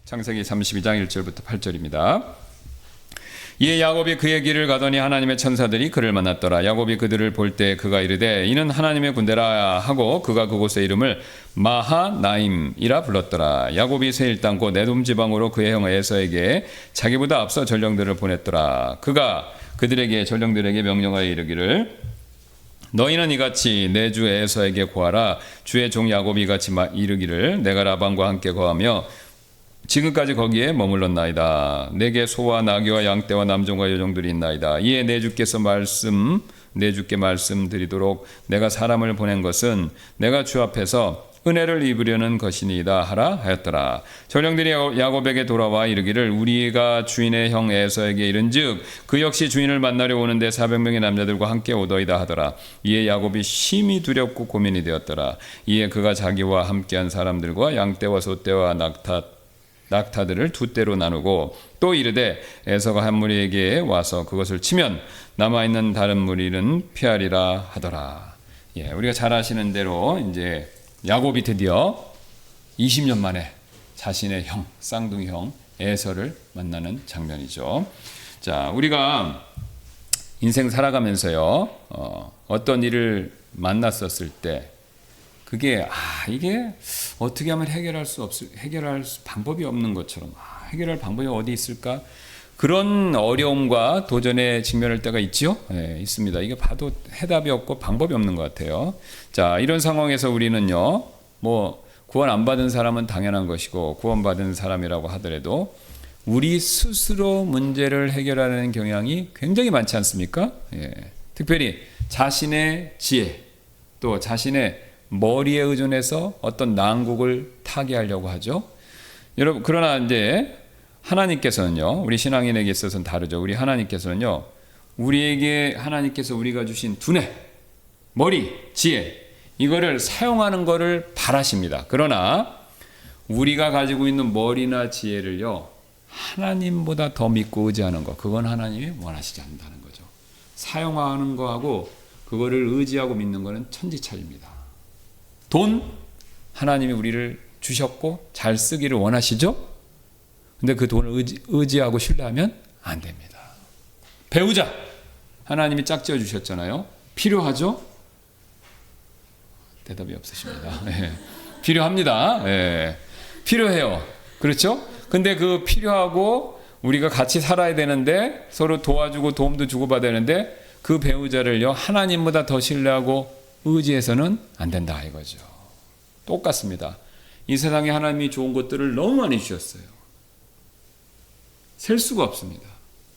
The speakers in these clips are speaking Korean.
창세기 32장 1절부터 8절입니다. 이에 야곱이 그의 길을 가더니 하나님의 천사들이 그를 만났더라. 야곱이 그들을 볼 때 그가 이르되 이는 하나님의 군대라 하고 그가 그곳의 이름을 마하나임이라 불렀더라. 야곱이 세일 땅 곧 에돔 지방으로 그의 형 에서에게 자기보다 앞서 전령들을 보냈더라. 그가 그들에게 전령들에게 명령하여 이르기를 너희는 이같이 내 주 에서에게 고하라. 주의 종 야곱이 이같이 이르기를 내가 라반과 함께 거하며 지금까지 거기에 머물렀나이다. 내게 소와 나귀와 양떼와 남종과 여종들이 있나이다. 이에 내 주께 말씀드리도록 내가 사람을 보낸 것은 내가 주 앞에서 은혜를 입으려는 것이니이다 하라 하였더라. 전령들이 야곱에게 돌아와 이르기를 우리가 주인의 형 에서에게 이른즉 그 역시 주인을 만나려 오는데 400명의 남자들과 함께 오더이다 하더라. 이에 야곱이 심히 두렵고 고민이 되었더라. 이에 그가 자기와 함께한 사람들과 양떼와 소떼와 낙타들을 두 떼로 나누고 또 이르되 에서가 한 무리에게 와서 그것을 치면 남아있는 다른 무리는 피하리라 하더라. 우리가 잘 아시는 대로 이제 야곱이 드디어 20년 만에 자신의 형, 쌍둥이 형 에서를 만나는 장면이죠. 자, 우리가 인생 살아가면서요, 어떤 일을 만났었을 때 그게 이게 어떻게 하면 해결할 방법이 없는 것처럼 해결할 방법이 어디 있을까? 그런 어려움과 도전에 직면할 때가 있죠. 있습니다. 이게 봐도 해답이 없고 방법이 없는 것 같아요. 자, 이런 상황에서 우리는요, 구원 안 받은 사람은 당연한 것이고 구원받은 사람이라고 하더라도 우리 스스로 문제를 해결하는 경향이 굉장히 많지 않습니까? 특별히 자신의 지혜 또 자신의 머리에 의존해서 어떤 난국을 타개하려고 하죠. 여러분, 그러나 이제 하나님께서는요, 우리 신앙인에게 있어서는 다르죠. 우리 하나님께서는요, 하나님께서 우리가 주신 두뇌, 머리, 지혜, 이거를 사용하는 거를 바라십니다. 그러나 우리가 가지고 있는 머리나 지혜를요, 하나님보다 더 믿고 의지하는 거, 그건 하나님이 원하시지 않는다는 거죠. 사용하는 거하고 그거를 의지하고 믿는 거는 천지차이입니다. 돈, 하나님이 우리를 주셨고 잘 쓰기를 원하시죠? 근데 그 돈을 의지하고 신뢰하면 안 됩니다. 배우자, 하나님이 짝지어 주셨잖아요. 필요하죠? 대답이 없으십니다. 필요합니다. 필요해요. 그렇죠? 근데 그 필요하고 우리가 같이 살아야 되는데 서로 도와주고 도움도 주고받아야 되는데 그 배우자를요, 하나님보다 더 신뢰하고 의지해서는 안 된다 이거죠. 똑같습니다. 이 세상에 하나님이 좋은 것들을 너무 많이 주셨어요. 셀 수가 없습니다.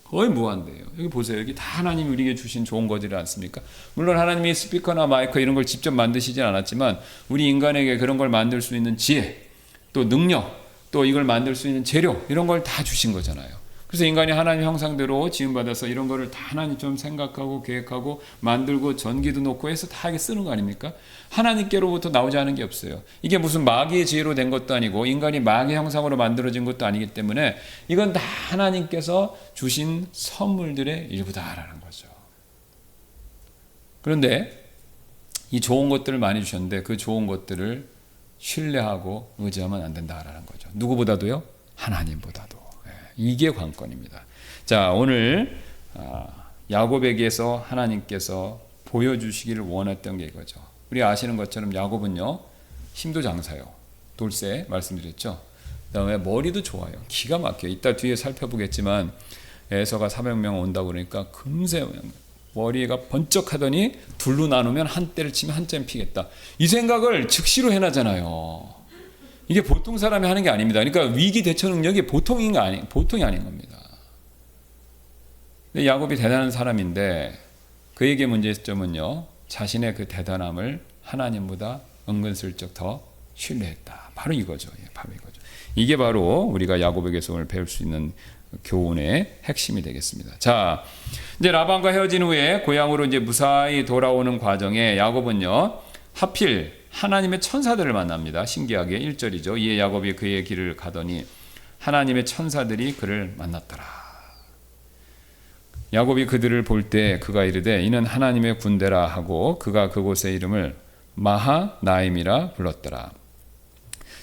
거의 무한대예요. 여기 보세요. 여기 다 하나님이 우리에게 주신 좋은 것이지 않습니까? 물론 하나님이 스피커나 마이크 이런 걸 직접 만드시진 않았지만 우리 인간에게 그런 걸 만들 수 있는 지혜, 또 능력, 또 이걸 만들 수 있는 재료 이런 걸 다 주신 거잖아요. 그래서 인간이 하나님 형상대로 지음받아서 이런 거를 다 하나님처럼 생각하고 계획하고 만들고 전기도 놓고 해서 다 이게 쓰는 거 아닙니까? 하나님께로부터 나오지 않은 게 없어요. 이게 무슨 마귀의 지혜로 된 것도 아니고 인간이 마귀의 형상으로 만들어진 것도 아니기 때문에 이건 다 하나님께서 주신 선물들의 일부다라는 거죠. 그런데 이 좋은 것들을 많이 주셨는데 그 좋은 것들을 신뢰하고 의지하면 안 된다라는 거죠. 누구보다도요? 하나님보다도. 이게 관건입니다. 자, 오늘 야곱에게서 하나님께서 보여주시기를 원했던 게 이거죠. 우리 아시는 것처럼 야곱은요, 힘도 장사요. 돌쇠 말씀드렸죠. 그다음에 머리도 좋아요. 기가 막혀요. 이따 뒤에 살펴보겠지만 에서가 400명 온다고 그러니까 금세 머리가 번쩍하더니 둘로 나누면 한 대를 치면 한 점 피겠다. 이 생각을 즉시로 해나잖아요. 이게 보통 사람이 하는 게 아닙니다. 그러니까 위기 대처 능력이 보통이 아닌 겁니다. 근데 야곱이 대단한 사람인데 그에게 문제점은요, 자신의 그 대단함을 하나님보다 은근슬쩍 더 신뢰했다. 바로 이거죠. 바로 이거죠. 이게 바로 우리가 야곱에게서 오늘 배울 수 있는 교훈의 핵심이 되겠습니다. 자, 이제 라반과 헤어진 후에 고향으로 이제 무사히 돌아오는 과정에 야곱은요, 하필 하나님의 천사들을 만납니다. 신기하게 1절이죠. 이에 야곱이 그의 길을 가더니 하나님의 천사들이 그를 만났더라. 야곱이 그들을 볼 때 그가 이르되 이는 하나님의 군대라 하고 그가 그곳의 이름을 마하나임이라 불렀더라.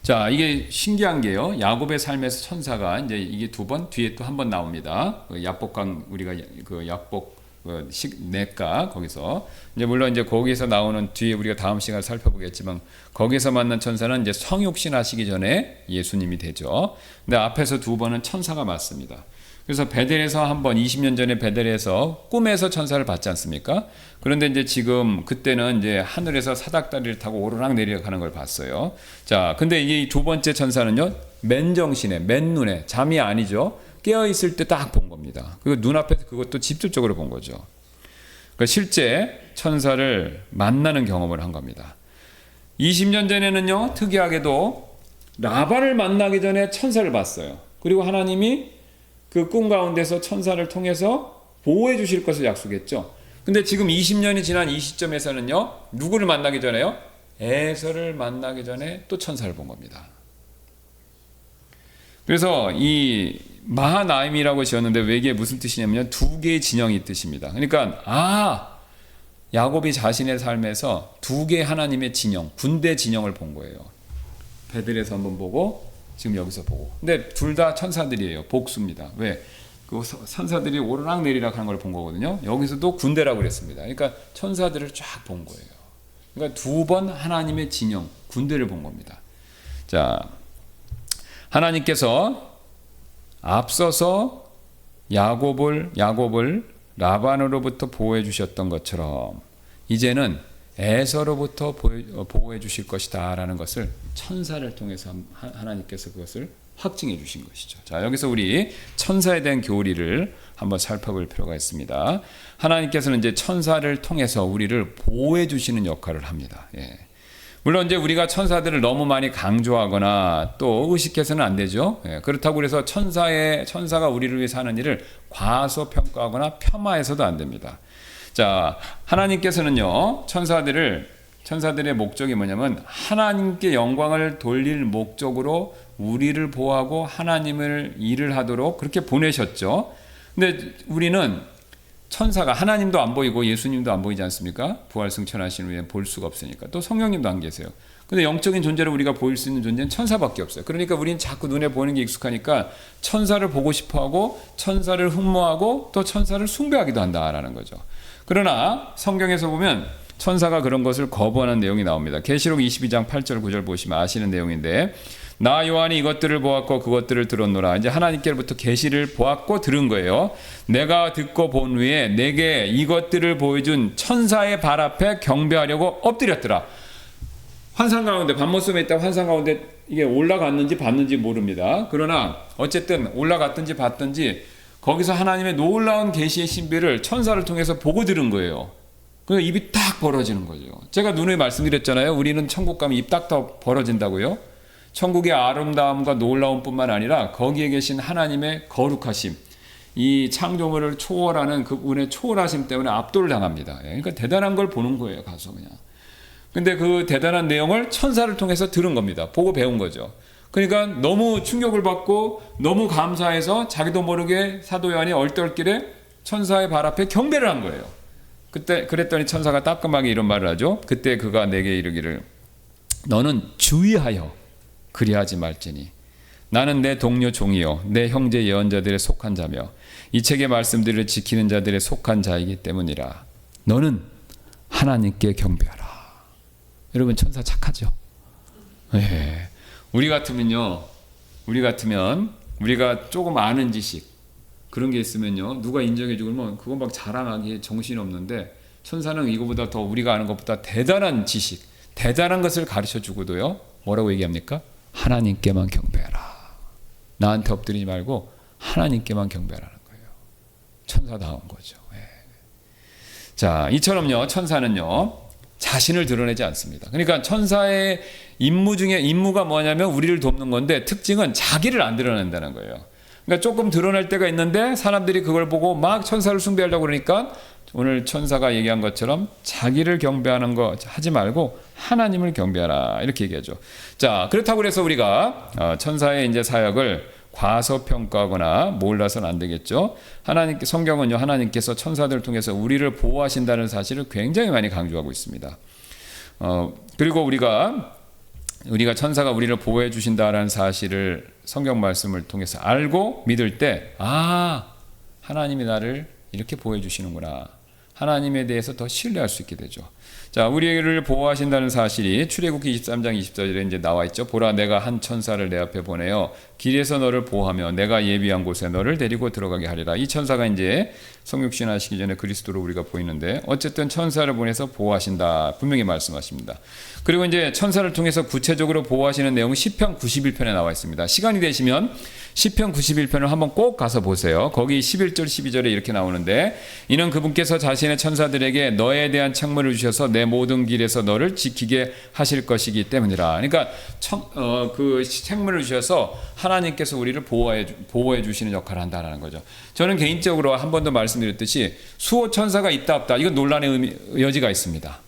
자, 이게 신기한 게요. 야곱의 삶에서 천사가 이제 이게 두 번 뒤에 또 한 번 나옵니다. 그 약복강 우리가 그 약복 내가 거기서 이제 물론 이제 거기서 나오는 뒤에 우리가 다음 시간에 살펴보겠지만 거기서 만난 천사는 이제 성육신 하시기 전에 예수님이 되죠. 근데 앞에서 두 번은 천사가 맞습니다. 그래서 베델에서 한 번 20년 전에 베델에서 꿈에서 천사를 봤지 않습니까? 그런데 이제 지금 그때는 이제 하늘에서 사닥다리를 타고 오르락 내리락 하는 걸 봤어요. 자, 근데 이게 두 번째 천사는요, 맨정신에, 맨눈에, 잠이 아니죠. 깨어 있을 때 딱 본 겁니다. 그리고 눈앞에서 그것도 직접적으로 본 거죠. 그러니까 실제 천사를 만나는 경험을 한 겁니다. 20년 전에는요, 특이하게도 라반을 만나기 전에 천사를 봤어요. 그리고 하나님이 그 꿈 가운데서 천사를 통해서 보호해 주실 것을 약속했죠. 근데 지금 20년이 지난 이 시점에서는요, 누구를 만나기 전에요? 에서를 만나기 전에 또 천사를 본 겁니다. 그래서 이 마하나임이라고 지었는데 이게 무슨 뜻이냐면 두 개의 진영이 뜻입니다. 그러니까 야곱이 자신의 삶에서 두 개의 하나님의 진영, 군대 진영을 본 거예요. 베들에서 한번 보고 지금 여기서 보고. 근데 둘 다 천사들이에요. 복수입니다. 왜? 그 천사들이 오르락 내리락 하는 걸 본 거거든요. 여기서도 군대라고 그랬습니다. 그러니까 천사들을 쫙 본 거예요. 그러니까 두 번 하나님의 진영, 군대를 본 겁니다. 자, 하나님께서 앞서서 야곱을 라반으로부터 보호해 주셨던 것처럼 이제는 에서로부터 보호해 주실 것이다 라는 것을 천사를 통해서 하나님께서 그것을 확증해 주신 것이죠. 자, 여기서 우리 천사에 대한 교리를 한번 살펴볼 필요가 있습니다. 하나님께서는 이제 천사를 통해서 우리를 보호해 주시는 역할을 합니다. 예. 물론 이제 우리가 천사들을 너무 많이 강조하거나 또 의식해서는 안 되죠. 예. 그렇다고 해서 천사가 우리를 위해서 하는 일을 과소평가하거나 폄하해서도 안 됩니다. 자, 하나님께서는요, 천사들의 목적이 뭐냐면 하나님께 영광을 돌릴 목적으로 우리를 보호하고 하나님을 일을 하도록 그렇게 보내셨죠. 근데 우리는 천사가 하나님도 안 보이고 예수님도 안 보이지 않습니까? 부활승천하신 후에 볼 수가 없으니까. 또 성령님도 안 계세요. 근데 영적인 존재로 우리가 보일 수 있는 존재는 천사밖에 없어요. 그러니까 우리는 자꾸 눈에 보이는 게 익숙하니까 천사를 보고 싶어하고 천사를 흠모하고 또 천사를 숭배하기도 한다라는 거죠. 그러나 성경에서 보면 천사가 그런 것을 거부하는 내용이 나옵니다. 계시록 22장 8절 9절 보시면 아시는 내용인데 나 요한이 이것들을 보았고 그것들을 들었노라. 이제 하나님께로부터 계시를 보았고 들은 거예요. 내가 듣고 본 후에 내게 이것들을 보여준 천사의 발 앞에 경배하려고 엎드렸더라. 환상 가운데 밤모섬에 있다 환상 가운데 이게 올라갔는지 봤는지 모릅니다. 그러나 어쨌든 올라갔든지 봤든지 거기서 하나님의 놀라운 계시의 신비를 천사를 통해서 보고 들은 거예요. 그래서 입이 딱 벌어지는 거죠. 제가 누누이 말씀드렸잖아요. 우리는 천국 가면 입 딱 벌어진다고요. 천국의 아름다움과 놀라움뿐만 아니라 거기에 계신 하나님의 거룩하심, 이 창조물을 초월하는 그분의 초월하심 때문에 압도를 당합니다. 그러니까 대단한 걸 보는 거예요. 가서 그냥. 근데 그 대단한 내용을 천사를 통해서 들은 겁니다. 보고 배운 거죠. 그러니까 너무 충격을 받고 너무 감사해서 자기도 모르게 사도 요한이 얼떨결에 천사의 발 앞에 경배를 한 거예요. 그때 그랬더니 천사가 따끔하게 이런 말을 하죠. 그때 그가 내게 이르기를 너는 주의하여 그리하지 말지니 나는 내 동료 종이요 내 형제 예언자들에 속한 자며 이 책의 말씀들을 지키는 자들에 속한 자이기 때문이라. 너는 하나님께 경배하라. 여러분 천사 착하죠? 네. 우리 같으면 우리가 조금 아는 지식 그런 게 있으면요 누가 인정해 주고 그러면 그건 막 자랑하기에 정신이 없는데 천사는 이거보다 더 우리가 아는 것보다 대단한 지식, 대단한 것을 가르쳐 주고도요 뭐라고 얘기합니까? 하나님께만 경배하라. 나한테 엎드리지 말고 하나님께만 경배하라는 거예요. 천사다운 거죠. 예. 자, 이처럼요 천사는요 자신을 드러내지 않습니다. 그러니까 천사의 임무가 뭐냐면 우리를 돕는 건데 특징은 자기를 안 드러낸다는 거예요. 그러니까 조금 드러낼 때가 있는데 사람들이 그걸 보고 막 천사를 숭배하려고 그러니까 오늘 천사가 얘기한 것처럼 자기를 경배하는 거 하지 말고 하나님을 경배하라 이렇게 얘기하죠. 자, 그렇다고 해서 우리가 천사의 이제 사역을 과소평가하거나 몰라서는 안 되겠죠. 성경은요 하나님께서 천사들을 통해서 우리를 보호하신다는 사실을 굉장히 많이 강조하고 있습니다. 그리고 우리가 우리가 천사가 우리를 보호해 주신다라는 사실을 성경 말씀을 통해서 알고 믿을 때, 하나님이 나를 이렇게 보호해 주시는구나. 하나님에 대해서 더 신뢰할 수 있게 되죠. 자, 우리를 보호하신다는 사실이 출애굽기 23장 20절에 이제 나와 있죠. 보라, 내가 한 천사를 내 앞에 보내어 길에서 너를 보호하며 내가 예비한 곳에 너를 데리고 들어가게 하리라. 이 천사가 이제 성육신 하시기 전에 그리스도로 우리가 보이는데, 어쨌든 천사를 보내서 보호하신다 분명히 말씀하십니다. 그리고 이제 천사를 통해서 구체적으로 보호하시는 내용은 시편 91편에 나와 있습니다. 시간이 되시면 시편 91편을 한번 꼭 가서 보세요. 거기 11절 12절에 이렇게 나오는데, 이는 그분께서 자신의 천사들에게 너에 대한 책무를 주셔서 내 모든 길에서 너를 지키게 하실 것이기 때문이라. 그러니까 그 책무를 주셔서 하나님께서 우리를 보호해 주시는 역할을 한다는 거죠. 저는 개인적으로 한 번도 말씀드렸듯이 수호 천사가 있다 없다, 이건 논란의 여지가 있습니다.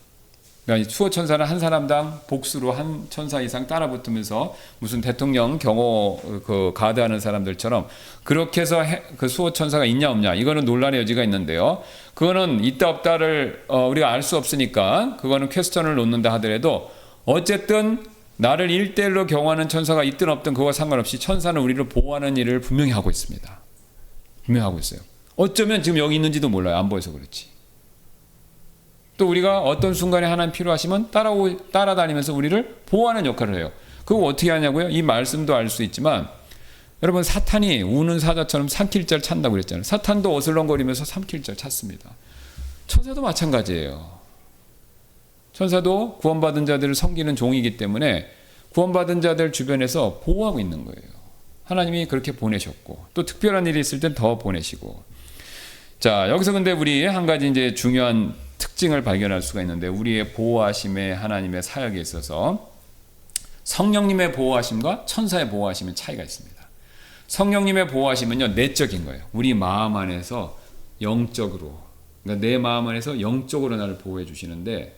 그러니까 수호 천사는 한 사람당 복수로 한 천사 이상 따라붙으면서 무슨 대통령 경호 가드하는 사람들처럼 그렇게 해서 그 수호 천사가 있냐 없냐, 이거는 논란의 여지가 있는데요. 그거는 있다 없다를 우리가 알 수 없으니까 그거는 퀘스천을 놓는다 하더라도, 어쨌든 나를 1대1로 경호하는 천사가 있든 없든 그거와 상관없이 천사는 우리를 보호하는 일을 분명히 하고 있습니다. 분명히 하고 있어요. 어쩌면 지금 여기 있는지도 몰라요. 안 보여서 그렇지. 또 우리가 어떤 순간에 하나님 필요하시면 따라다니면서 우리를 보호하는 역할을 해요. 그거 어떻게 하냐고요? 이 말씀도 알 수 있지만, 여러분, 사탄이 우는 사자처럼 삼킬자를 찾는다고 그랬잖아요. 사탄도 어슬렁거리면서 삼킬자를 찾습니다. 천사도 마찬가지예요. 천사도 구원받은 자들을 섬기는 종이기 때문에 구원받은 자들 주변에서 보호하고 있는 거예요. 하나님이 그렇게 보내셨고, 또 특별한 일이 있을 땐 더 보내시고. 자, 여기서 근데 우리 한 가지 이제 중요한 특징을 발견할 수가 있는데, 우리의 보호하심의 하나님의 사역에 있어서 성령님의 보호하심과 천사의 보호하심의 차이가 있습니다. 성령님의 보호하심은요, 내적인 거예요. 우리 마음 안에서 영적으로, 그러니까 내 마음 안에서 영적으로 나를 보호해 주시는데,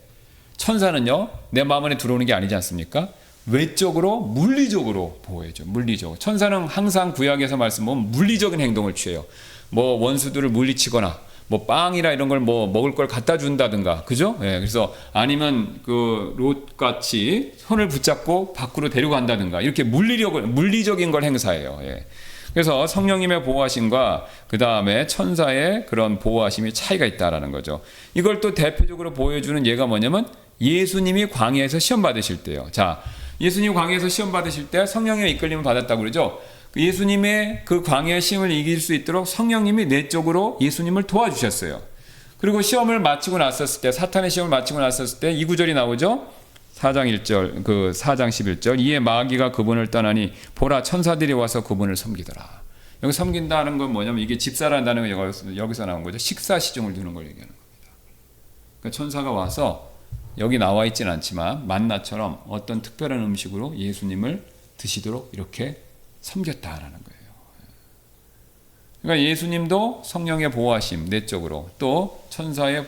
천사는요, 내 마음 안에 들어오는 게 아니지 않습니까? 외적으로, 물리적으로 보호해줘. 물리적으로. 천사는 항상 구약에서 말씀 보면 물리적인 행동을 취해요. 뭐 원수들을 물리치거나, 뭐 빵이라 이런 걸 뭐 먹을 걸 갖다 준다든가, 그죠? 예, 그래서 아니면 그 롯같이 손을 붙잡고 밖으로 데려간다든가, 이렇게 물리적인 걸 행사해요. 예. 그래서 성령님의 보호하심과 그 다음에 천사의 그런 보호하심이 차이가 있다라는 거죠. 이걸 또 대표적으로 보여주는 예가 뭐냐면, 예수님이 광야에서 시험 받으실 때요. 자, 예수님 광야에서 시험 받으실 때 성령의 이끌림을 받았다고 그러죠. 예수님의 그 광야의 시험을 이길 수 있도록 성령님이 내적으로 예수님을 도와주셨어요. 그리고 시험을 마치고 났었을 때, 사탄의 시험을 마치고 났었을 때 이 구절이 나오죠. 4장 1절, 4장 11절. 이에 마귀가 그분을 떠나니 보라, 천사들이 와서 그분을 섬기더라. 여기 섬긴다는 건 뭐냐면, 이게 집사란다는 건 여기서 나온 거죠. 식사 시중을 두는 걸 얘기하는 겁니다. 그러니까 천사가 와서, 여기 나와 있지는 않지만 만나처럼 어떤 특별한 음식으로 예수님을 드시도록 이렇게 섬겼다라는 거예요. 그러니까 예수님도 성령의 보호하심, 내적으로, 또 천사의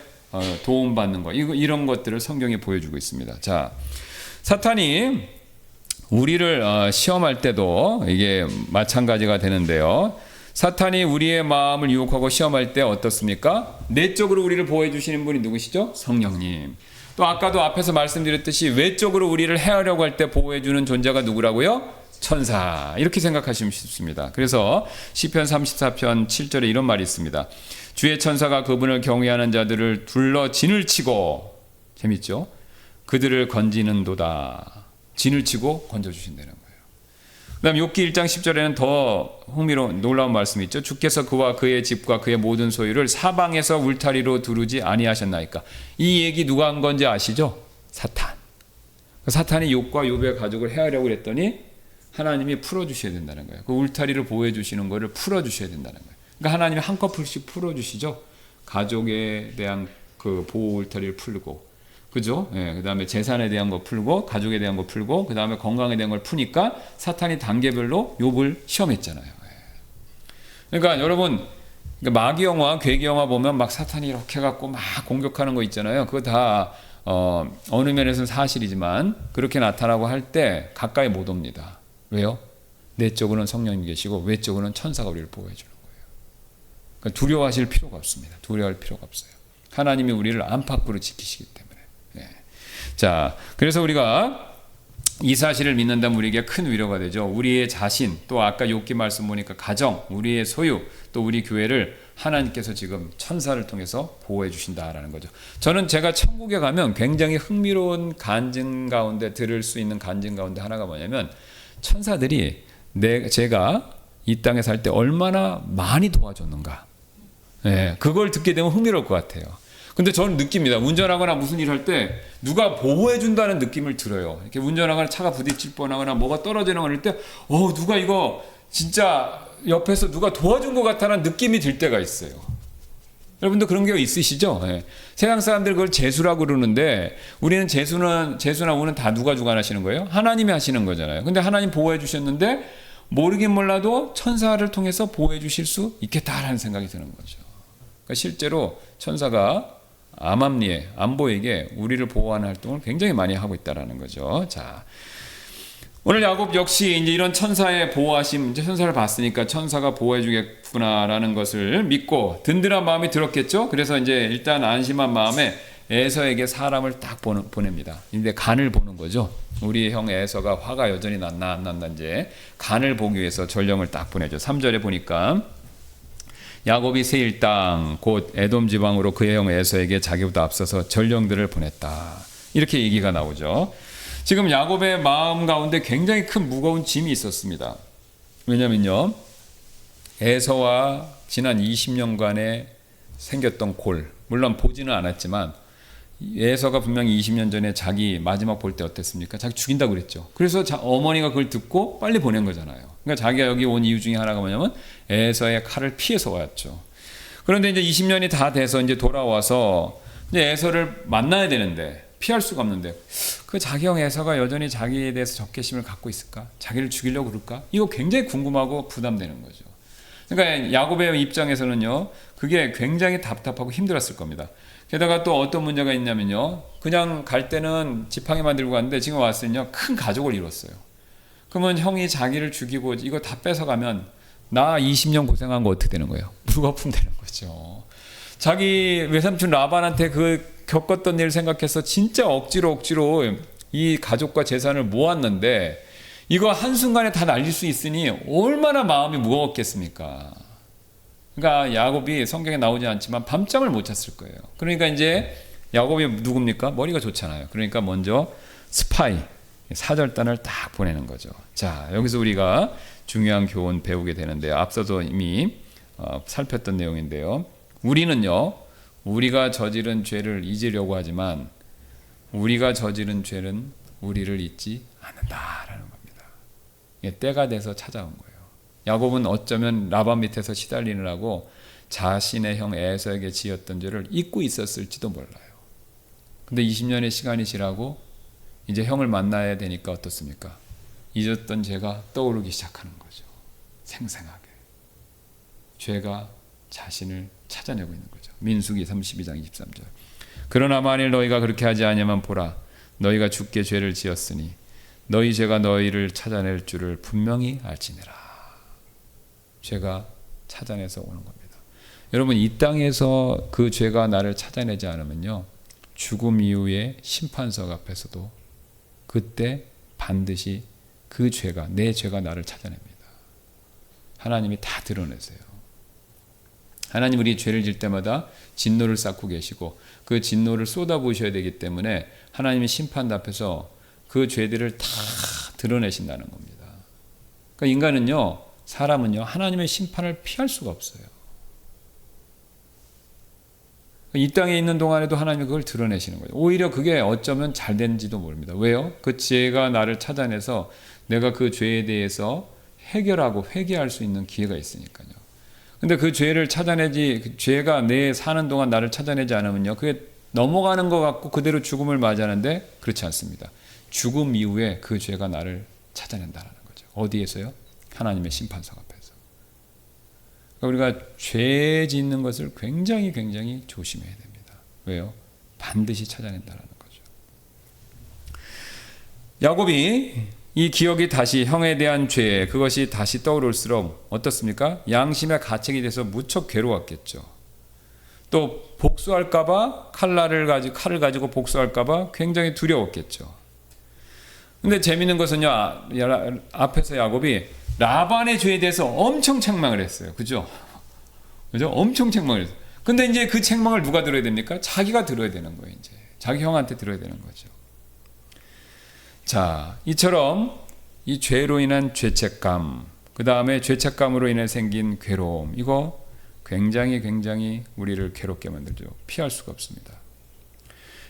도움받는 것, 이런 것들을 성경에 보여주고 있습니다. 자, 사탄이 우리를 시험할 때도 이게 마찬가지가 되는데요. 사탄이 우리의 마음을 유혹하고 시험할 때 어떻습니까? 내적으로 우리를 보호해 주시는 분이 누구시죠? 성령님. 또 아까도 앞에서 말씀드렸듯이 외적으로 우리를 해하려고 할 때 보호해 주는 존재가 누구라고요? 천사. 이렇게 생각하시면 쉽습니다. 그래서 시편 34편 7절에 이런 말이 있습니다. 주의 천사가 그분을 경외하는 자들을 둘러 진을 치고, 재밌죠? 그들을 건지는도다. 진을 치고 건져주신다는 거예요. 그 다음 욥기 1장 10절에는 더 흥미로운 놀라운 말씀이 있죠. 주께서 그와 그의 집과 그의 모든 소유를 사방에서 울타리로 두르지 아니하셨나이까. 이 얘기 누가 한 건지 아시죠? 사탄. 사탄이 욥과 욥의 가족을 해하려고 했더니 하나님이 풀어주셔야 된다는 거예요. 그 울타리를 보호해 주시는 거를 풀어주셔야 된다는 거예요. 그러니까 하나님이 한꺼풀씩 풀어주시죠. 가족에 대한 그 보호 울타리를 풀고, 그죠? 예, 그 다음에 재산에 대한 거 풀고, 가족에 대한 거 풀고, 그 다음에 건강에 대한 걸 푸니까 사탄이 단계별로 욥을 시험했잖아요. 예. 그러니까 여러분, 마귀 영화, 괴기 영화 보면 막 사탄이 이렇게 갖고 막 공격하는 거 있잖아요. 그거 다 어느 면에서는 사실이지만 그렇게 나타나고 할 때 가까이 못 옵니다. 왜요? 내적으로는 성령님이 계시고 외적으로는 천사가 우리를 보호해 주는 거예요. 그러니까 두려워하실 필요가 없습니다. 두려워할 필요가 없어요. 하나님이 우리를 안팎으로 지키시기 때문에. 네. 자, 그래서 우리가 이 사실을 믿는다면 우리에게 큰 위로가 되죠. 우리의 자신, 또 아까 욥기 말씀 보니까 가정, 우리의 소유, 또 우리 교회를 하나님께서 지금 천사를 통해서 보호해 주신다라는 거죠. 저는 제가 천국에 가면 굉장히 흥미로운 간증 가운데 들을 수 있는 간증 가운데 하나가 뭐냐면 천사들이 제가 이 땅에 살 때 얼마나 많이 도와줬는가. 네, 그걸 듣게 되면 흥미로울 것 같아요. 근데 저는 느낍니다. 운전하거나 무슨 일 할 때 누가 보호해 준다는 느낌을 들어요. 이렇게 운전하거나 차가 부딪힐 뻔하거나 뭐가 떨어지는 거 할 때 누가 이거 진짜 옆에서 누가 도와준 것 같다는 느낌이 들 때가 있어요. 여러분도 그런 게 있으시죠? 네. 세상 사람들 그걸 재수라고 그러는데 우리는 재수나 우는 다 누가 주관하시는 거예요? 하나님이 하시는 거잖아요. 근데 하나님 보호해 주셨는데 모르긴 몰라도 천사를 통해서 보호해 주실 수 있겠다라는 생각이 드는 거죠. 그러니까 실제로 천사가 암암리에 안보에게 우리를 보호하는 활동을 굉장히 많이 하고 있다라는 거죠. 자, 오늘 야곱 역시 이제 이런 천사의 보호하심, 이제 천사를 봤으니까 천사가 보호해 주겠구나라는 것을 믿고 든든한 마음이 들었겠죠. 그래서 이제 일단 안심한 마음에 에서에게 사람을 딱 보냅니다. 근데 간을 보는 거죠. 우리 형 에서가 화가 여전히 났나 안 났나 이제 간을 보기 위해서 전령을 딱 보내죠. 3절에 보니까 야곱이 세일 땅 곧 에돔 지방으로 그의 형 에서에게 자기보다 앞서서 전령들을 보냈다. 이렇게 얘기가 나오죠. 지금 야곱의 마음 가운데 굉장히 큰 무거운 짐이 있었습니다. 왜냐면요, 에서와 지난 20년간에 생겼던 골, 물론 보지는 않았지만 에서가 분명히 20년 전에 자기 마지막 볼 때 어땠습니까? 자기 죽인다고 그랬죠. 그래서 어머니가 그걸 듣고 빨리 보낸 거잖아요. 그러니까 자기가 여기 온 이유 중에 하나가 뭐냐면 에서의 칼을 피해서 왔죠. 그런데 이제 20년이 다 돼서 이제 돌아와서 이제 에서를 만나야 되는데 피할 수가 없는데 그 자기 형 에서가 여전히 자기에 대해서 적개심을 갖고 있을까? 자기를 죽이려고 그럴까? 이거 굉장히 궁금하고 부담되는 거죠. 그러니까 야곱의 입장에서는요, 그게 굉장히 답답하고 힘들었을 겁니다. 게다가 또 어떤 문제가 있냐면요, 그냥 갈 때는 지팡이 만들고 갔는데 지금 왔으면요 큰 가족을 이뤘어요. 그러면 형이 자기를 죽이고 이거 다 뺏어가면 나 20년 고생한 거 어떻게 되는 거예요? 물거품 되는 거죠. 자기 외삼촌 라반한테 그 겪었던 일 생각해서 진짜 억지로 이 가족과 재산을 모았는데 이거 한순간에 다 날릴 수 있으니 얼마나 마음이 무거웠겠습니까? 그러니까 야곱이 성경에 나오지 않지만 밤잠을 못 잤을 거예요. 그러니까 이제 야곱이 누굽니까? 머리가 좋잖아요. 그러니까 먼저 스파이, 사절단을 딱 보내는 거죠. 자, 여기서 우리가 중요한 교훈 배우게 되는데요. 앞서도 이미 살폈던 내용인데요. 우리는요, 우리가 저지른 죄를 잊으려고 하지만 우리가 저지른 죄는 우리를 잊지 않는다라는 겁니다. 때가 돼서 찾아온 거예요. 야곱은 어쩌면 라반 밑에서 시달리느라고 자신의 형 에서에게 지었던 죄를 잊고 있었을지도 몰라요. 근데 20년의 시간이 지나고 이제 형을 만나야 되니까 어떻습니까? 잊었던 죄가 떠오르기 시작하는 거죠. 생생하게. 죄가 자신을 찾아내고 있는 거죠. 민수기 32장 23절. 그러나 만일 너희가 그렇게 하지 아니하면 보라, 너희가 주께 죄를 지었으니 너희 죄가 너희를 찾아낼 줄을 분명히 알지니라. 죄가 찾아내서 오는 겁니다. 여러분, 이 땅에서 그 죄가 나를 찾아내지 않으면요, 죽음 이후에 심판석 앞에서도 그때 반드시 그 죄가, 내 죄가 나를 찾아냅니다. 하나님이 다 드러내세요. 하나님 우리 죄를 질 때마다 진노를 쌓고 계시고 그 진노를 쏟아부으셔야 되기 때문에 하나님이 심판 앞에서 그 죄들을 다 드러내신다는 겁니다. 그러니까 인간은요, 사람은요, 하나님의 심판을 피할 수가 없어요. 이 땅에 있는 동안에도 하나님이 그걸 드러내시는 거예요. 오히려 그게 어쩌면 잘 된지도 모릅니다. 왜요? 그 죄가 나를 찾아내서 내가 그 죄에 대해서 해결하고 회개할 수 있는 기회가 있으니까요. 근데 그 죄를 찾아내지, 그 죄가 내 사는 동안 나를 찾아내지 않으면요, 그게 넘어가는 것 같고 그대로 죽음을 맞이하는데 그렇지 않습니다. 죽음 이후에 그 죄가 나를 찾아낸다는 거죠. 어디에서요? 하나님의 심판석 앞에서. 그러니까 우리가 죄 짓는 것을 굉장히 조심해야 됩니다. 왜요? 반드시 찾아낸다는 거죠. 야곱이 이 기억이 다시 형에 대한 죄, 그것이 다시 떠오를수록 어떻습니까? 양심의 가책이 돼서 무척 괴로웠겠죠. 또 복수할까봐 칼을 가지고 복수할까봐 굉장히 두려웠겠죠. 근데 재밌는 것은요, 앞에서 야곱이 라반의 죄에 대해서 엄청 책망을 했어요. 그죠? 엄청 책망을 했어요. 근데 이제 그 책망을 누가 들어야 됩니까? 자기가 들어야 되는 거예요, 이제. 자기 형한테 들어야 되는 거죠. 자, 이처럼 이 죄로 인한 죄책감, 그 다음에 죄책감으로 인해 생긴 괴로움, 이거 굉장히 우리를 괴롭게 만들죠. 피할 수가 없습니다.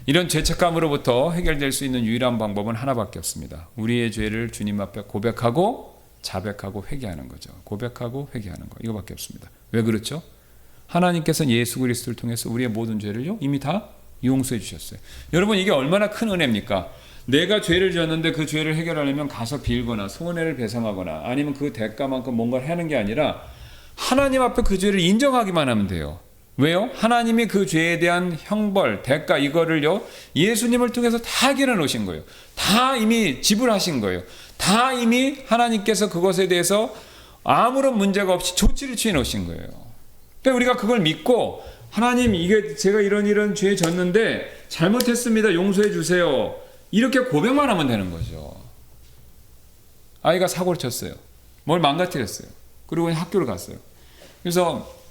이런 죄책감으로부터 해결될 수 있는 유일한 방법은 하나밖에 없습니다. 우리의 죄를 주님 앞에 고백하고 자백하고 회개하는 거죠. 고백하고 회개하는 거, 이거밖에 없습니다. 왜 그렇죠? 하나님께서는 예수 그리스도를 통해서 우리의 모든 죄를요 이미 다 용서해 주셨어요. 여러분, 이게 얼마나 큰 은혜입니까? 내가 죄를 지었는데 그 죄를 해결하려면 가서 빌거나 손해를 배상하거나 아니면 그 대가만큼 뭔가를 하는 게 아니라 하나님 앞에 그 죄를 인정하기만 하면 돼요. 왜요? 하나님이 그 죄에 대한 형벌, 대가, 이거를요 예수님을 통해서 다 해결해 놓으신 거예요. 다 이미 지불하신 거예요. 다 이미 하나님께서 그것에 대해서 아무런 문제가 없이 조치를 취해 놓으신 거예요. 그러니까 우리가 그걸 믿고, 하나님, 이게 제가 이런 죄에 졌는데 잘못했습니다, 용서해 주세요, 이렇게 고백만 하면 되는 거죠. 아이가 사고를 쳤어요. 뭘 망가뜨렸어요. 그리고 학교를 갔어요. 그래서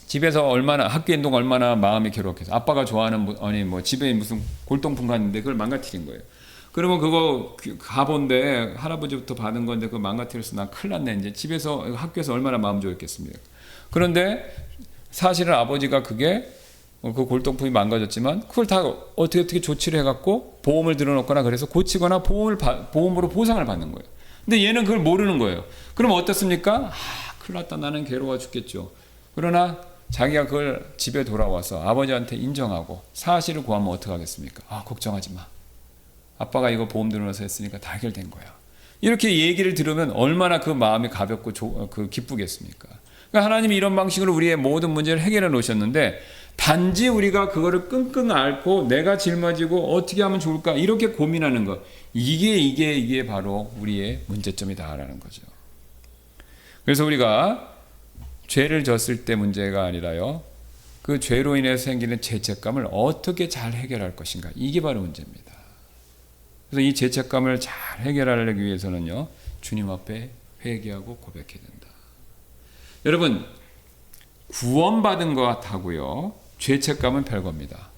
집에서 학교에 있는 동안 얼마나 마음이 괴롭겠어요. 아빠가 좋아하는, 집에 무슨 골동품 갔는데 그걸 망가뜨린 거예요. 그러면 그거 가본데 할아버지부터 받은 건데 그거 망가뜨려서 나 큰일 났네. 이제 집에서, 학교에서 얼마나 마음 좋았겠습니까? 그런데 사실은 아버지가 그 골동품이 망가졌지만 그걸 다 어떻게 조치를 해갖고 보험을 들어놓거나 그래서 고치거나 보험으로 보상을 받는 거예요. 근데 얘는 그걸 모르는 거예요. 그럼 어떻습니까? 큰일 났다, 나는 괴로워 죽겠죠. 그러나 자기가 그걸 집에 돌아와서 아버지한테 인정하고 사실을 구하면 어떻게 하겠습니까? 걱정하지 마, 아빠가 이거 보험 들어놔서 했으니까 다 해결된 거야. 이렇게 얘기를 들으면 얼마나 그 마음이 가볍고 기쁘겠습니까? 그러니까 하나님이 이런 방식으로 우리의 모든 문제를 해결해 놓으셨는데, 단지 우리가 그거를 끙끙 앓고 내가 짊어지고 어떻게 하면 좋을까 이렇게 고민하는 것, 이게 바로 우리의 문제점이다라는 거죠. 그래서 우리가 죄를 졌을 때 문제가 아니라요, 그 죄로 인해서 생기는 죄책감을 어떻게 잘 해결할 것인가, 이게 바로 문제입니다. 그래서 이 죄책감을 잘 해결하기 위해서는요, 주님 앞에 회개하고 고백해야 된다. 여러분, 구원받은 것 같다고요, 죄책감은 별겁니다.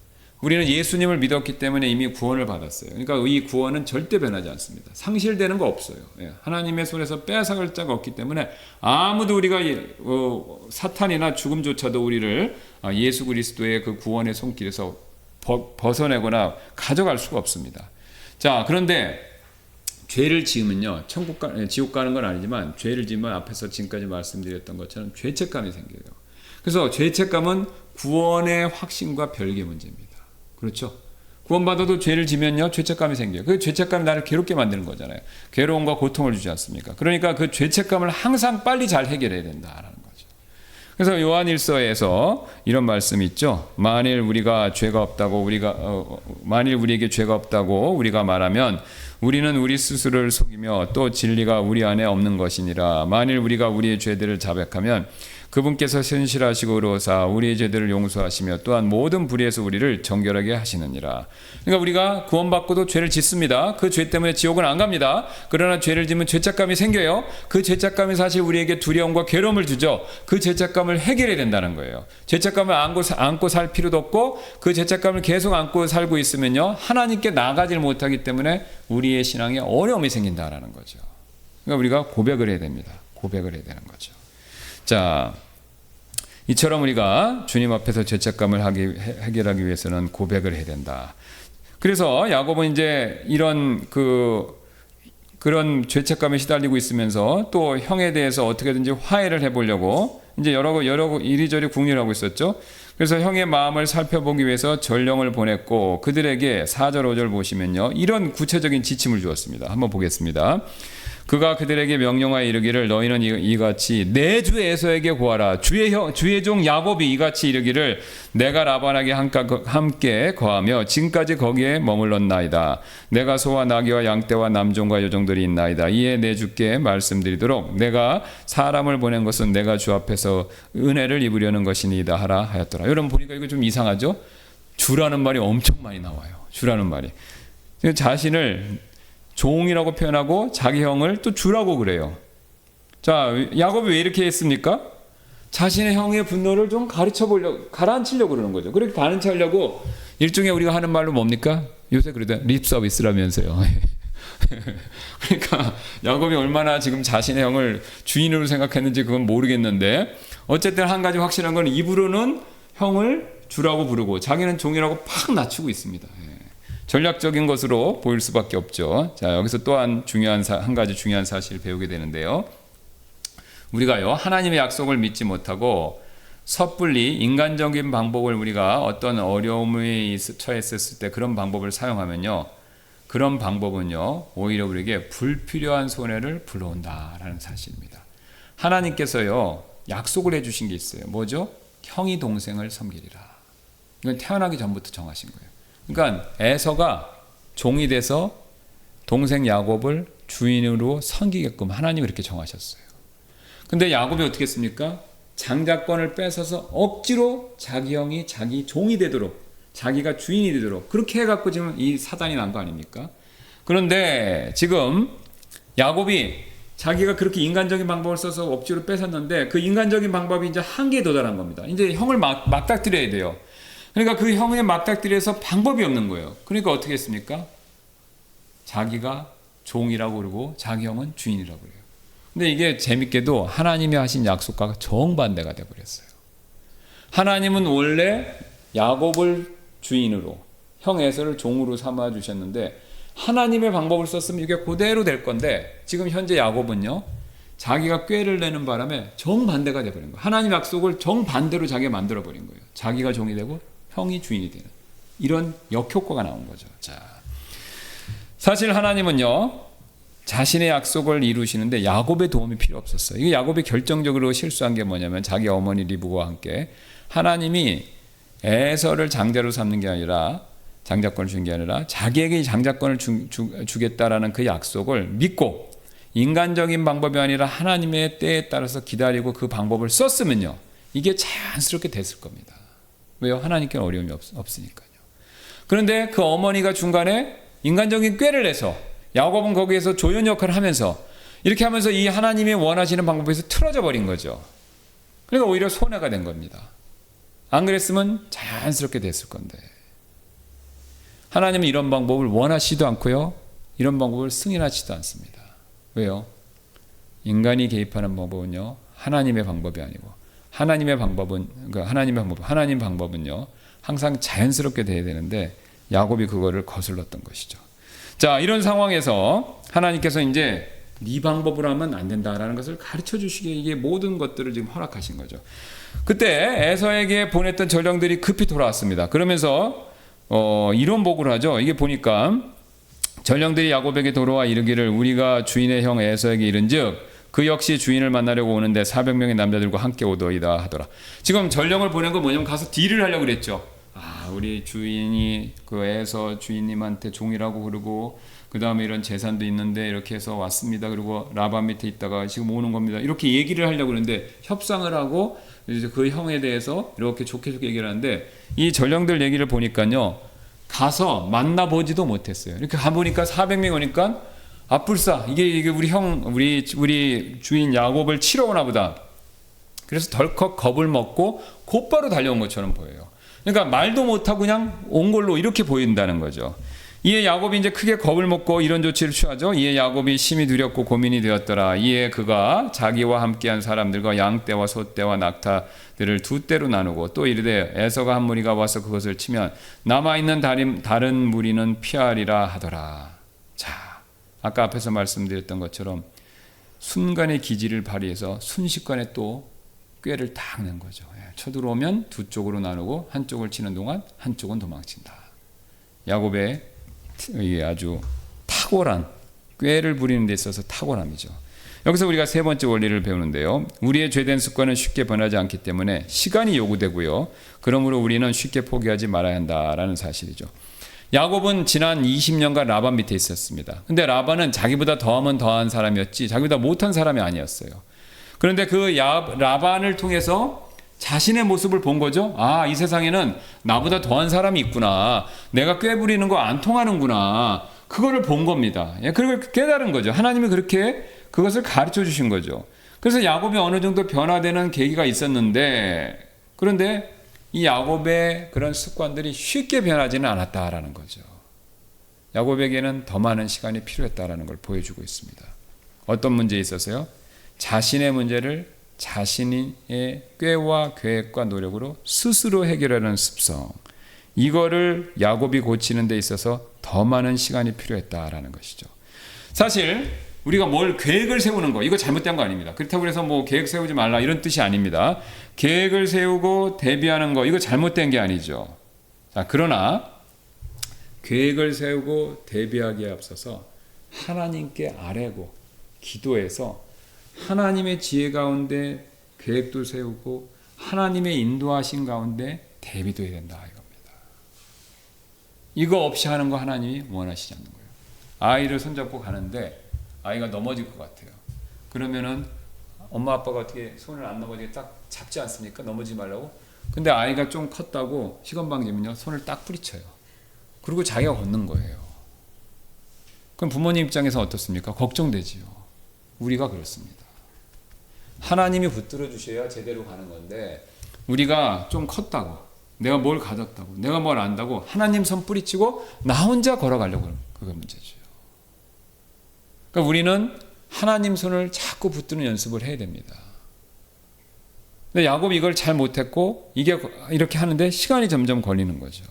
우리는 예수님을 믿었기 때문에 이미 구원을 받았어요. 그러니까 이 구원은 절대 변하지 않습니다. 상실되는 거 없어요. 하나님의 손에서 빼앗을 자가 없기 때문에 아무도 우리가 사탄이나 죽음조차도 우리를 예수 그리스도의 그 구원의 손길에서 벗어내거나 가져갈 수가 없습니다. 자, 그런데 죄를 지으면요, 지옥 가는 건 아니지만 죄를 지으면 앞에서 지금까지 말씀드렸던 것처럼 죄책감이 생겨요. 그래서 죄책감은 구원의 확신과 별개의 문제입니다. 그렇죠? 구원받아도 죄를 지면요, 죄책감이 생겨요. 그 죄책감이 나를 괴롭게 만드는 거잖아요. 괴로움과 고통을 주지 않습니까? 그러니까 그 죄책감을 항상 빨리 잘 해결해야 된다라는 거죠. 그래서 요한일서에서 이런 말씀이 있죠. 만일 우리에게 죄가 없다고 우리가 말하면 우리는 우리 스스로를 속이며 또 진리가 우리 안에 없는 것이니라. 만일 우리가 우리의 죄들을 자백하면 그분께서 신실하시고 의로우사 우리의 죄들을 용서하시며 또한 모든 불의에서 우리를 정결하게 하시느니라. 그러니까 우리가 구원받고도 죄를 짓습니다. 그 죄 때문에 지옥은 안 갑니다. 그러나 죄를 지면 죄책감이 생겨요. 그 죄책감이 사실 우리에게 두려움과 괴로움을 주죠. 그 죄책감을 해결해야 된다는 거예요. 죄책감을 안고 살 필요도 없고, 그 죄책감을 계속 안고 살고 있으면요, 하나님께 나가질 못하기 때문에 우리의 신앙에 어려움이 생긴다라는 거죠. 그러니까 우리가 고백을 해야 됩니다. 고백을 해야 되는 거죠. 자, 이처럼 우리가 주님 앞에서 죄책감을 해결하기 위해서는 고백을 해야 된다. 그래서 야곱은 이제 그런 죄책감에 시달리고 있으면서 또 형에 대해서 어떻게든지 화해를 해보려고 이제 여러 이리저리 궁리를 하고 있었죠. 그래서 형의 마음을 살펴보기 위해서 전령을 보냈고 그들에게 4절 5절 보시면요, 이런 구체적인 지침을 주었습니다. 한번 보겠습니다. 그가 그들에게 명령하여 이르기를 너희는 이같이 내 주 에서에게 구하라. 주의 종 야곱이 이같이 이르기를 내가 라반에게 함께 거하며 지금까지 거기에 머물렀나이다. 내가 소와 나귀와 양떼와 남종과 여종들이 있나이다. 이에 내 주께 말씀드리도록 내가 사람을 보낸 것은 내가 주 앞에서 은혜를 입으려는 것이니이다 하라 하였더라. 여러분 보니까 이거 좀 이상하죠? 주라는 말이 엄청 많이 나와요. 주라는 말이. 자신을 종이라고 표현하고 자기 형을 또 주라고 그래요. 자, 야곱이 왜 이렇게 했습니까? 자신의 형의 분노를 좀 가라앉히려고 그러는 거죠. 그렇게 가라앉히려고 일종의 우리가 하는 말로 뭡니까? 요새 그러다 립 서비스라면서요. 그러니까 야곱이 얼마나 지금 자신의 형을 주인으로 생각했는지 그건 모르겠는데 어쨌든 한 가지 확실한 건 입으로는 형을 주라고 부르고 자기는 종이라고 팍 낮추고 있습니다. 전략적인 것으로 보일 수밖에 없죠. 자, 여기서 또한 한 가지 중요한 사실을 배우게 되는데요. 우리가요, 하나님의 약속을 믿지 못하고 섣불리 인간적인 방법을 우리가 어떤 어려움에 처했을 때 그런 방법을 사용하면요, 그런 방법은요, 오히려 우리에게 불필요한 손해를 불러온다라는 사실입니다. 하나님께서요, 약속을 해주신 게 있어요. 뭐죠? 형이 동생을 섬기리라. 이건 태어나기 전부터 정하신 거예요. 그러니까 에서가 종이 돼서 동생 야곱을 주인으로 섬기게끔 하나님이 그렇게 정하셨어요. 근데 야곱이 어떻게 했습니까? 장자권을 뺏어서 억지로 자기 형이 자기 종이 되도록, 자기가 주인이 되도록 그렇게 해갖고 지금 이 사단이 난 거 아닙니까? 그런데 지금 야곱이 자기가 그렇게 인간적인 방법을 써서 억지로 뺏었는데 그 인간적인 방법이 이제 한계에 도달한 겁니다. 이제 형을 맞닥뜨려야 돼요. 그러니까 그 형에 맞닥뜨려서 방법이 없는 거예요. 그러니까 어떻게 했습니까? 자기가 종이라고 그러고 자기 형은 주인이라고 그래요. 근데 이게 재밌게도 하나님이 하신 약속과 정반대가 되어버렸어요. 하나님은 원래 야곱을 주인으로, 형 에서를 종으로 삼아 주셨는데 하나님의 방법을 썼으면 이게 그대로 될 건데 지금 현재 야곱은요, 자기가 꾀를 내는 바람에 정반대가 되어버린 거예요. 하나님 약속을 정반대로 자기가 만들어버린 거예요. 자기가 종이 되고 형이 주인이 되는 이런 역효과가 나온 거죠. 자, 사실 하나님은요, 자신의 약속을 이루시는데 야곱의 도움이 필요 없었어요. 이게 야곱이 결정적으로 실수한 게 뭐냐면 자기 어머니 리브가와 함께 하나님이 에서를 장자로 삼는 게 아니라 장자권을 준 게 아니라 자기에게 장자권을 주겠다라는 그 약속을 믿고 인간적인 방법이 아니라 하나님의 때에 따라서 기다리고 그 방법을 썼으면요, 이게 자연스럽게 됐을 겁니다. 왜요? 하나님께는 어려움이 없으니까요. 그런데 그 어머니가 중간에 인간적인 꾀를 내서 야곱은 거기에서 조연 역할을 하면서 이렇게 하면서 이 하나님이 원하시는 방법에서 틀어져 버린 거죠. 그러니까 오히려 손해가 된 겁니다. 안 그랬으면 자연스럽게 됐을 건데 하나님은 이런 방법을 원하시도 않고요, 이런 방법을 승인하지도 않습니다. 왜요? 인간이 개입하는 방법은요, 하나님의 방법이 아니고 하나님 방법은요 항상 자연스럽게 돼야 되는데 야곱이 그거를 거슬렀던 것이죠. 자, 이런 상황에서 하나님께서 이제 네 방법으로 하면 안 된다라는 것을 가르쳐 주시기에 이게 모든 것들을 지금 허락하신 거죠. 그때 에서에게 보냈던 전령들이 급히 돌아왔습니다. 그러면서 이런 보고를 하죠. 이게 보니까 전령들이 야곱에게 돌아와 이르기를 우리가 주인의 형 에서에게 이른즉 그 역시 주인을 만나려고 오는데 400명의 남자들과 함께 오더이다 하더라. 지금 전령을 보낸 건 뭐냐면 가서 딜을 하려고 그랬죠. 우리 주인이 그 에서 주인님한테 종이라고 그러고 그 다음에 이런 재산도 있는데 이렇게 해서 왔습니다. 그리고 라반 밑에 있다가 지금 오는 겁니다. 이렇게 얘기를 하려고 그러는데 협상을 하고 이제 그 형에 대해서 이렇게 좋게 얘기를 하는데 이 전령들 얘기를 보니까요, 가서 만나보지도 못했어요. 이렇게 가보니까 400명 오니까 불싸 이게 우리 주인 야곱을 치러 오나 보다. 그래서 덜컥 겁을 먹고 곧바로 달려온 것처럼 보여요. 그러니까 말도 못하고 그냥 온 걸로 이렇게 보인다는 거죠. 이에 야곱이 이제 크게 겁을 먹고 이런 조치를 취하죠. 이에 야곱이 심히 두렵고 고민이 되었더라. 이에 그가 자기와 함께한 사람들과 양떼와 소떼와 낙타들을 두 떼로 나누고 또 이르되 에서가 한 무리가 와서 그것을 치면 남아있는 다른 무리는 피하리라 하더라. 자, 아까 앞에서 말씀드렸던 것처럼 순간의 기지를 발휘해서 순식간에 또 꾀를 딱 낸 거죠. 쳐들어오면 두 쪽으로 나누고 한쪽을 치는 동안 한쪽은 도망친다. 야곱의 아주 탁월한 꾀를 부리는 데 있어서 탁월함이죠. 여기서 우리가 세 번째 원리를 배우는데요. 우리의 죄된 습관은 쉽게 변하지 않기 때문에 시간이 요구되고요. 그러므로 우리는 쉽게 포기하지 말아야 한다라는 사실이죠. 야곱은 지난 20년간 라반 밑에 있었습니다. 근데 라반은 자기보다 더하면 더한 사람이었지 자기보다 못한 사람이 아니었어요. 그런데 그 라반을 통해서 자신의 모습을 본 거죠. 이 세상에는 나보다 더한 사람이 있구나. 내가 꾀부리는 거 안 통하는구나. 그거를 본 겁니다. 예, 그걸 깨달은 거죠. 하나님이 그렇게 그것을 가르쳐 주신 거죠. 그래서 야곱이 어느 정도 변화되는 계기가 있었는데, 그런데 이 야곱의 그런 습관들이 쉽게 변하지는 않았다라는 거죠. 야곱에게는 더 많은 시간이 필요했다라는 걸 보여주고 있습니다. 어떤 문제에 있어서요? 자신의 문제를 자신의 꾀와 계획과 노력으로 스스로 해결하는 습성, 이거를 야곱이 고치는 데 있어서 더 많은 시간이 필요했다라는 것이죠. 사실 우리가 뭘 계획을 세우는 거, 이거 잘못된 거 아닙니다. 그렇다고 해서 뭐 계획 세우지 말라 이런 뜻이 아닙니다. 계획을 세우고 대비하는 거, 이거 잘못된 게 아니죠. 자, 그러나 계획을 세우고 대비하기에 앞서서 하나님께 아뢰고 기도해서 하나님의 지혜 가운데 계획도 세우고 하나님의 인도하신 가운데 대비도 해야 된다 이겁니다. 이거 없이 하는 거 하나님이 원하시지 않는 거예요. 아이를 손잡고 가는데 아이가 넘어질 것 같아요. 그러면은 엄마 아빠가 어떻게 손을 안 넘어지게 딱 잡지 않습니까? 넘어지지 말라고. 근데 아이가 좀 컸다고 시건방지면요 손을 딱 뿌리쳐요. 그리고 자기가 걷는 거예요. 그럼 부모님 입장에서 어떻습니까? 걱정되지요. 우리가 그렇습니다. 하나님이 붙들어 주셔야 제대로 가는 건데 우리가 좀 컸다고, 내가 뭘 가졌다고, 내가 뭘 안다고 하나님 손 뿌리치고 나 혼자 걸어가려고 하는 그게 문제죠. 그러니까 우리는 하나님 손을 자꾸 붙드는 연습을 해야 됩니다. 근데 야곱이 이걸 잘 못했고 이게 이렇게 하는데 시간이 점점 걸리는 거죠.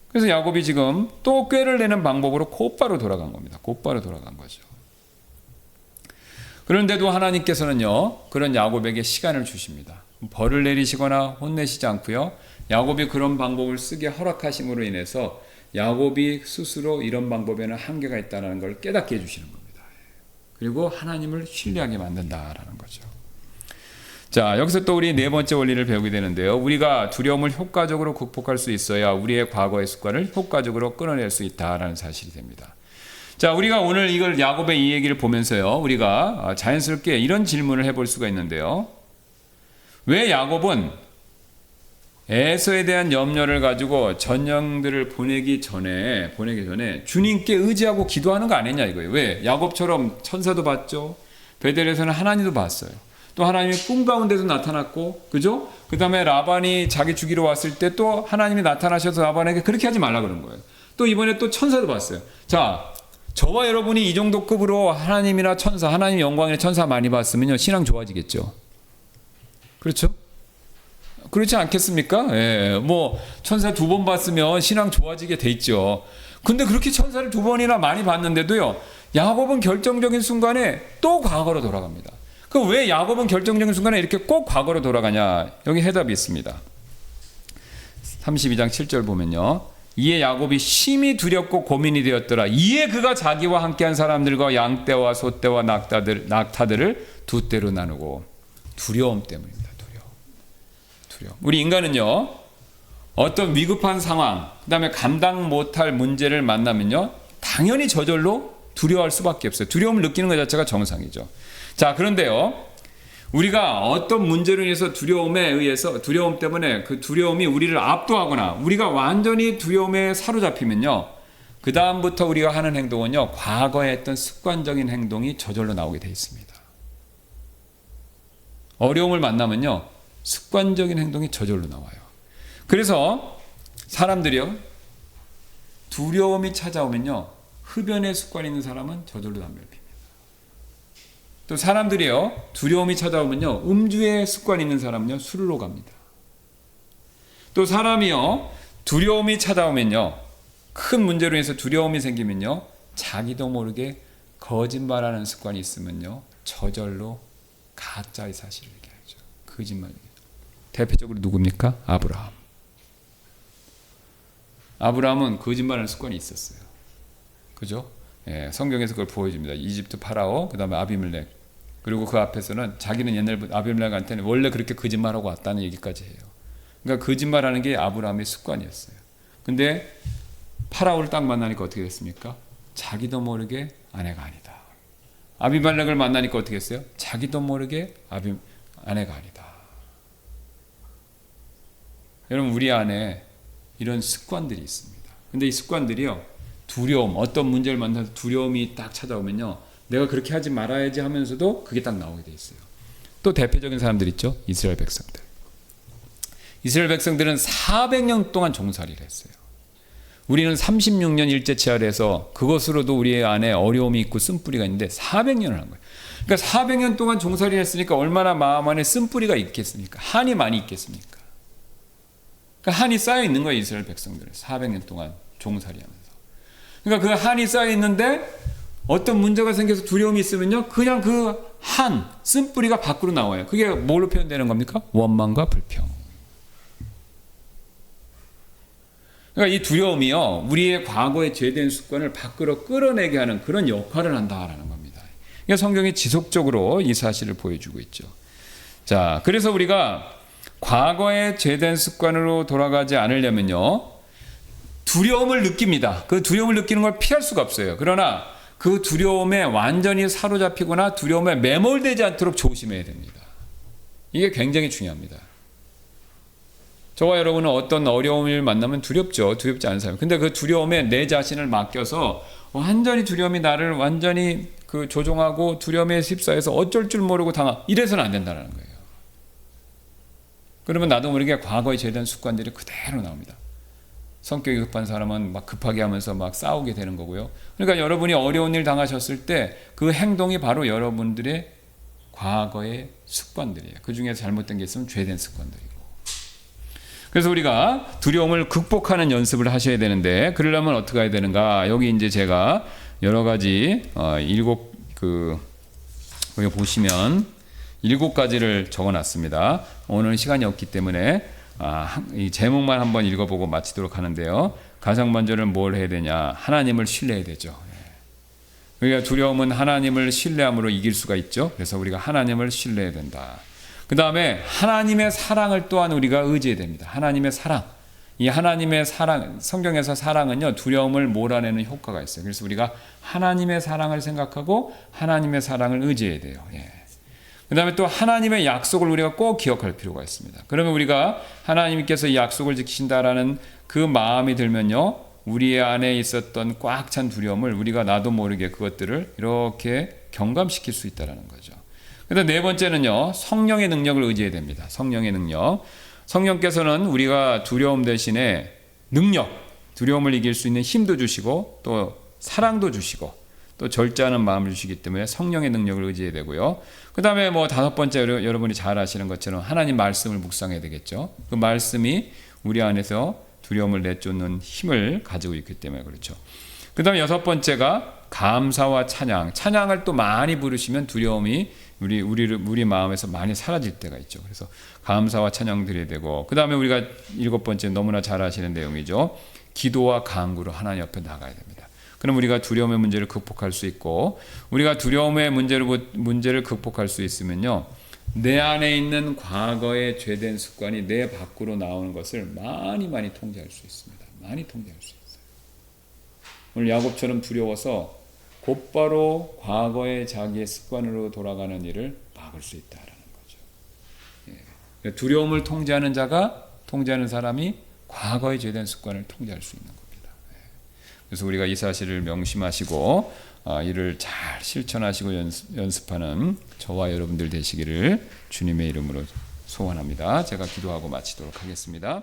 그래서 야곱이 지금 또 꾀를 내는 방법으로 곧바로 돌아간 겁니다. 곧바로 돌아간 거죠. 그런데도 하나님께서는요, 그런 야곱에게 시간을 주십니다. 벌을 내리시거나 혼내시지 않고요, 야곱이 그런 방법을 쓰게 허락하심으로 인해서 야곱이 스스로 이런 방법에는 한계가 있다는 걸 깨닫게 해주시는 겁니다. 그리고 하나님을 신뢰하게 만든다라는 거죠. 자, 여기서 또 우리 네 번째 원리를 배우게 되는데요. 우리가 두려움을 효과적으로 극복할 수 있어야 우리의 과거의 습관을 효과적으로 끊어낼 수 있다라는 사실이 됩니다. 자, 우리가 오늘 이걸 야곱의 이 얘기를 보면서요, 우리가 자연스럽게 이런 질문을 해볼 수가 있는데요. 왜 야곱은 에서에 대한 염려를 가지고 전령들을 보내기 전에 주님께 의지하고 기도하는 거 아니냐 이거예요. 왜? 야곱처럼 천사도 봤죠. 베델에서는 하나님도 봤어요. 또 하나님이 꿈 가운데도 나타났고, 그죠? 그 다음에 라반이 자기 죽이러 왔을 때 또 하나님이 나타나셔서 라반에게 그렇게 하지 말라 그런 거예요. 또 이번에 또 천사도 봤어요. 자, 저와 여러분이 이 정도 급으로 하나님이나 천사, 하나님 영광이나 천사 많이 봤으면요, 신앙 좋아지겠죠. 그렇죠? 그렇지 않겠습니까? 예, 뭐 천사 2번 봤으면 신앙 좋아지게 돼 있죠. 근데 그렇게 천사를 2번이나 많이 봤는데도요, 야곱은 결정적인 순간에 또 과거로 돌아갑니다. 그럼 왜 야곱은 결정적인 순간에 이렇게 꼭 과거로 돌아가냐? 여기 해답이 있습니다. 32장 7절 보면요, 이에 야곱이 심히 두렵고 고민이 되었더라. 이에 그가 자기와 함께한 사람들과 양떼와 소떼와 낙타들을 두 떼로 나누고. 두려움 때문입니다. 두려움. 우리 인간은요, 어떤 위급한 상황, 그 다음에 감당 못할 문제를 만나면요, 당연히 저절로 두려워할 수밖에 없어요. 두려움을 느끼는 것 자체가 정상이죠. 자, 그런데요, 우리가 어떤 문제로 인해서 두려움 때문에 그 두려움이 우리를 압도하거나 우리가 완전히 두려움에 사로잡히면요, 그 다음부터 우리가 하는 행동은요, 과거에 했던 습관적인 행동이 저절로 나오게 되어 있습니다. 어려움을 만나면요, 습관적인 행동이 저절로 나와요. 그래서 사람들이요, 두려움이 찾아오면요, 흡연의 습관이 있는 사람은 저절로 담배를 핍니다. 또 사람들이요, 두려움이 찾아오면요, 음주의 습관이 있는 사람은요, 술로 갑니다. 또 사람이요, 두려움이 찾아오면요, 큰 문제로 인해서 두려움이 생기면요, 자기도 모르게 거짓말하는 습관이 있으면요, 저절로 가짜의 사실을 얘기하죠. 거짓말 얘기하죠. 대표적으로 누굽니까? 아브라함은 거짓말하는 습관이 있었어요. 그죠? 예, 성경에서 그걸 보여줍니다. 이집트 파라오, 그 다음에 아비멜렉. 그리고 그 앞에서는 자기는 옛날부터 아비멜렉한테는 원래 그렇게 거짓말하고 왔다는 얘기까지 해요. 그러니까 거짓말하는 게 아브라함의 습관이었어요. 근데 파라오를 딱 만나니까 어떻게 됐습니까? 자기도 모르게 아내가 아니다. 아비멜렉을 만나니까 어떻게 했어요? 자기도 모르게 아내가 아니다. 여러분, 우리 안에 이런 습관들이 있습니다. 근데 이 습관들이요, 두려움, 어떤 문제를 만나서 두려움이 딱 찾아오면요, 내가 그렇게 하지 말아야지 하면서도 그게 딱 나오게 돼 있어요. 또 대표적인 사람들 있죠. 이스라엘 백성들. 이스라엘 백성들은 400년 동안 종살이를 했어요. 우리는 36년 일제치 아래에서 그것으로도 우리 안에 어려움이 있고 쓴뿌리가 있는데 400년을 한 거예요. 그러니까 400년 동안 종살이를 했으니까 얼마나 마음 안에 쓴뿌리가 있겠습니까? 한이 많이 있겠습니까? 그러니까 한이 쌓여 있는 거예요. 이스라엘 백성들은 400년 동안 종살이하면서. 그러니까 그 한이 쌓여 있는데 어떤 문제가 생겨서 두려움이 있으면요, 그냥 그 한 쓴뿌리가 밖으로 나와요. 그게 뭘로 표현되는 겁니까? 원망과 불평. 그러니까 이 두려움이요, 우리의 과거의 죄된 습관을 밖으로 끌어내게 하는 그런 역할을 한다라는 겁니다. 그러니까 성경이 지속적으로 이 사실을 보여주고 있죠. 자, 그래서 우리가 과거의 죄된 습관으로 돌아가지 않으려면요, 두려움을 느낍니다. 그 두려움을 느끼는 걸 피할 수가 없어요. 그러나 그 두려움에 완전히 사로잡히거나 두려움에 매몰되지 않도록 조심해야 됩니다. 이게 굉장히 중요합니다. 저와 여러분은 어떤 어려움을 만나면 두렵죠. 두렵지 않은 사람. 근데 그 두려움에 내 자신을 맡겨서 완전히 두려움이 나를 완전히 그 조종하고 두려움에 휩싸여서 어쩔 줄 모르고 이래서는 안 된다는 거예요. 그러면 나도 모르게 과거에 죄된 습관들이 그대로 나옵니다. 성격이 급한 사람은 막 급하게 하면서 막 싸우게 되는 거고요. 그러니까 여러분이 어려운 일 당하셨을 때 그 행동이 바로 여러분들의 과거의 습관들이에요. 그 중에 잘못된 게 있으면 죄된 습관들이고. 그래서 우리가 두려움을 극복하는 연습을 하셔야 되는데, 그러려면 어떻게 해야 되는가? 여기 이제 제가 여러 가지 여기 보시면 7가지를 적어놨습니다. 오늘 시간이 없기 때문에 이 제목만 한번 읽어보고 마치도록 하는데요. 가장 먼저는 뭘 해야 되냐? 하나님을 신뢰해야 되죠. 그러니까 두려움은 하나님을 신뢰함으로 이길 수가 있죠. 그래서 우리가 하나님을 신뢰해야 된다. 그 다음에 하나님의 사랑을 또한 우리가 의지해야 됩니다. 하나님의 사랑. 이 하나님의 사랑, 성경에서 사랑은요, 두려움을 몰아내는 효과가 있어요. 그래서 우리가 하나님의 사랑을 생각하고 하나님의 사랑을 의지해야 돼요. 그 다음에 또 하나님의 약속을 우리가 꼭 기억할 필요가 있습니다. 그러면 우리가 하나님께서 이 약속을 지키신다라는 그 마음이 들면요, 우리 안에 있었던 꽉 찬 두려움을 우리가 나도 모르게 그것들을 이렇게 경감시킬 수 있다는 거죠. 그다음 네 번째는요, 성령의 능력을 의지해야 됩니다. 성령의 능력. 성령께서는 우리가 두려움 대신에 능력, 두려움을 이길 수 있는 힘도 주시고 또 사랑도 주시고 또 절제하는 마음을 주시기 때문에 성령의 능력을 의지해야 되고요. 그 다음에 다섯 번째, 여러분이 잘 아시는 것처럼 하나님 말씀을 묵상해야 되겠죠. 그 말씀이 우리 안에서 두려움을 내쫓는 힘을 가지고 있기 때문에 그렇죠. 그 다음에 여섯 번째가 감사와 찬양. 찬양을 또 많이 부르시면 두려움이 우리 마음에서 많이 사라질 때가 있죠. 그래서 감사와 찬양 드려야 되고, 그 다음에 우리가 7번째 너무나 잘 아시는 내용이죠. 기도와 간구로 하나님 옆에 나가야 됩니다. 그럼 우리가 두려움의 문제를 극복할 수 있고, 우리가 두려움의 문제를 극복할 수 있으면요, 내 안에 있는 과거의 죄된 습관이 내 밖으로 나오는 것을 많이 통제할 수 있습니다. 많이 통제할 수 있어요. 오늘 야곱처럼 두려워서 곧바로 과거의 자기의 습관으로 돌아가는 일을 막을 수 있다라는 거죠. 두려움을 통제하는 사람이 과거의 죄된 습관을 통제할 수 있는 겁니다. 그래서 우리가 이 사실을 명심하시고 이를 잘 실천하시고 연습하는 저와 여러분들 되시기를 주님의 이름으로 소원합니다. 제가 기도하고 마치도록 하겠습니다.